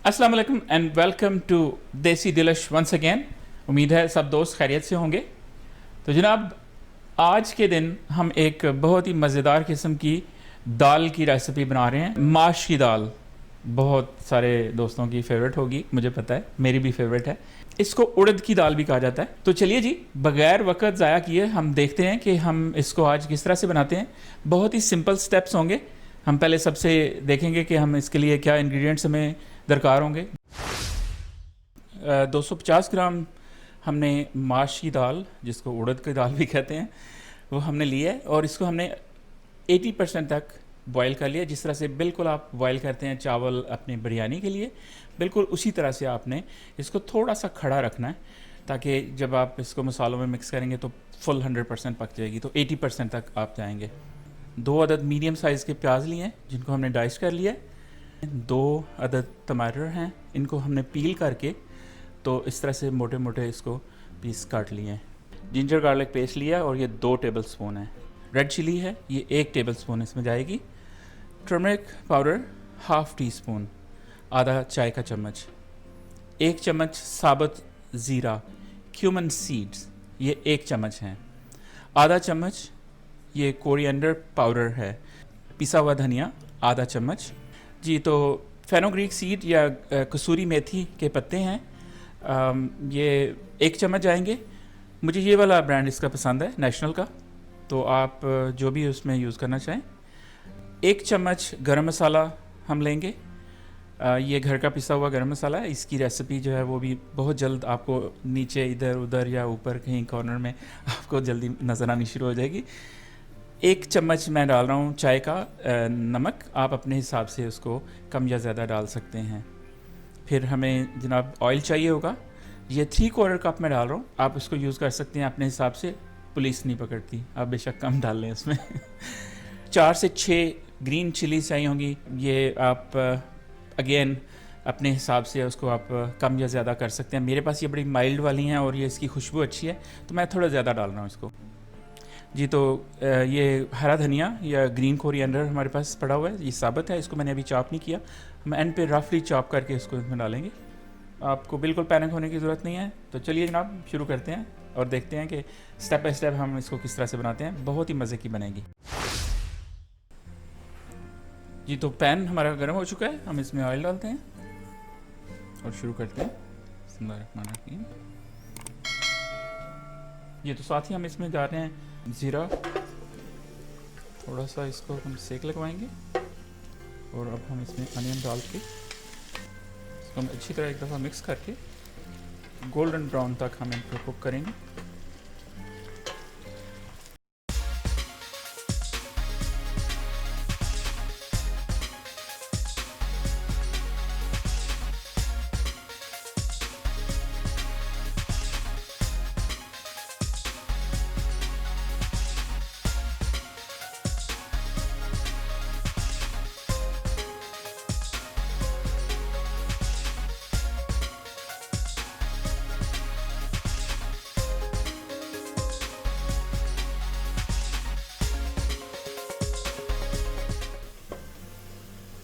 अस्सलाम वालेकुम and welcome to देसी डिलिश वंस अगेन। उम्मीद है सब दोस्त खैरियत से होंगे। तो जनाब, आज के दिन हम एक बहुत ही मज़ेदार किस्म की दाल की रेसिपी बना रहे हैं। माश की दाल बहुत सारे दोस्तों की फेवरेट होगी, मुझे पता है, मेरी भी फेवरेट है। इसको उड़द की दाल भी कहा जाता है। तो चलिए जी, बगैर वक्त ज़ाया किए हम देखते हैं कि हम इसको आज किस तरह से बनाते हैं। बहुत ही सिंपल स्टेप्स होंगे। हम पहले सबसे देखेंगे कि हम इसके लिए क्या इंग्रेडिएंट्स हमें दरकार होंगे। 250 ग्राम हमने माश की दाल, जिसको उड़द की दाल भी कहते हैं, वो हमने लिया है और इसको हमने 80% तक बॉईल कर लिया। जिस तरह से बिल्कुल आप बॉईल करते हैं चावल अपने बिरयानी के लिए, बिल्कुल उसी तरह से आपने इसको थोड़ा सा खड़ा रखना है, ताकि जब आप इसको मसालों में मिक्स करेंगे तो फुल 100% पक जाएगी। तो 80% तक आप जाएंगे। 2 अदद मीडियम साइज़ के प्याज लिए हैं, जिनको हमने डाइस कर लिया है। 2 अदद टमाटर हैं, इनको हमने पील करके तो इस तरह से मोटे मोटे इसको पीस काट लिए हैं। जिंजर गार्लिक पेस्ट लिया और ये 2 टेबल स्पून है। रेड चिली है, ये 1 टेबल स्पून इसमें जाएगी। Turmeric powder half tea spoon, आधा चाय का चम्मच। 1 चम्मच साबुत ज़ीरा, क्यूमन सीड्स, ये 1 चम्मच हैं। आधा चम्मच ये कोरिएंडर पाउडर है। पिसा हुआ धनिया आधा चम्मच जी। तो फेनोग्रीक सीड या कसूरी मेथी के पत्ते हैं, ये 1 चम्मच जाएंगे। मुझे ये वाला ब्रांड इसका पसंद है, नेशनल का, तो आप जो भी उसमें यूज़ करना चाहें। 1 चम्मच गरम मसाला हम लेंगे। ये घर का पिसा हुआ गरम मसाला है। इसकी रेसिपी जो है वो भी बहुत जल्द आपको नीचे इधर उधर या ऊपर कहीं कॉर्नर में आपको जल्दी नज़र आनी शुरू हो जाएगी। 1 चम्मच मैं डाल रहा हूँ चाय का नमक। आप अपने हिसाब से उसको कम या ज़्यादा डाल सकते हैं। फिर हमें जनाब ऑयल चाहिए होगा, ये 3/4 कप मैं डाल रहा हूँ। आप इसको यूज़ कर सकते हैं अपने हिसाब से, पुलिस नहीं पकड़ती, आप बेशक कम डाल लें इसमें। 4 से 6 ग्रीन चिली चाहिए होंगी। ये आप अगेन अपने हिसाब से उसको आप कम या ज़्यादा कर सकते हैं। मेरे पास ये बड़ी माइल्ड वाली हैं और ये इसकी खुशबू अच्छी है, तो मैं थोड़ा ज़्यादा डाल रहा हूँ इसको जी। तो ये हरा धनिया या ग्रीन कोरिएंडर हमारे पास पड़ा हुआ है, ये साबुत है, इसको मैंने अभी चॉप नहीं किया। हम एंड पे रफली चॉप करके इसको इसमें डालेंगे। आपको बिल्कुल पैनिक होने की ज़रूरत नहीं है। तो चलिए जनाब शुरू करते हैं और देखते हैं कि स्टेप बाय स्टेप हम इसको किस तरह से बनाते हैं। बहुत ही मज़े की बनेगी जी। तो पैन हमारा गर्म हो चुका है, हम इसमें ऑयल डालते हैं और शुरू करते हैं। बिस्मिल्लाहिर्रहमानिर्रहीम। ये तो साथ ही हम इसमें डाल रहे हैं ज़ीरा, थोड़ा सा इसको हम सेक लगवाएंगे और अब हम इसमें अनियन डाल के इसको हम अच्छी तरह एक दफ़ा मिक्स करके गोल्डन ब्राउन तक हम इनको कुक करेंगे।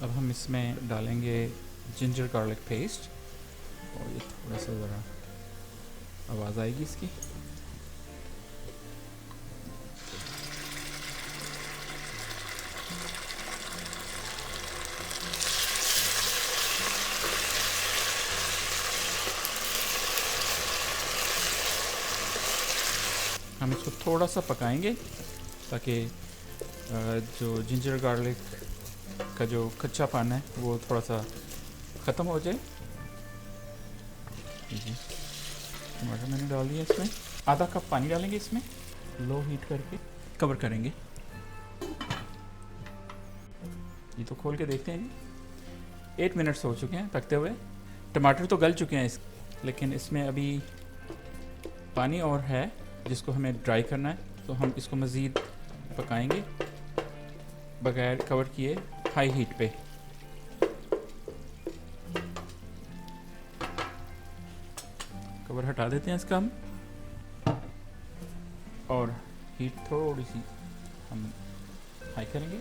अब हम इसमें डालेंगे जिंजर गार्लिक पेस्ट और ये थोड़ा सा ज़रा आवाज़ आएगी इसकी। हम इसको थोड़ा सा पकाएंगे ताकि जो जिंजर गार्लिक का जो कच्चापन है वो थोड़ा सा ख़त्म हो जाए जी। टमाटर मैंने डाल दिया, इसमें आधा कप पानी डालेंगे, इसमें लो हीट करके कवर करेंगे। ये तो खोल के देखते हैं जी। 8 मिनट्स हो चुके हैं पकते हुए। टमाटर तो गल चुके हैं लेकिन इसमें अभी पानी और है जिसको हमें ड्राई करना है। तो हम इसको मज़ीद पकाएंगे बगैर कवर किए हाई हीट पे। कवर हटा देते हैं इसका हम और हीट थोड़ी सी हम हाई करेंगे।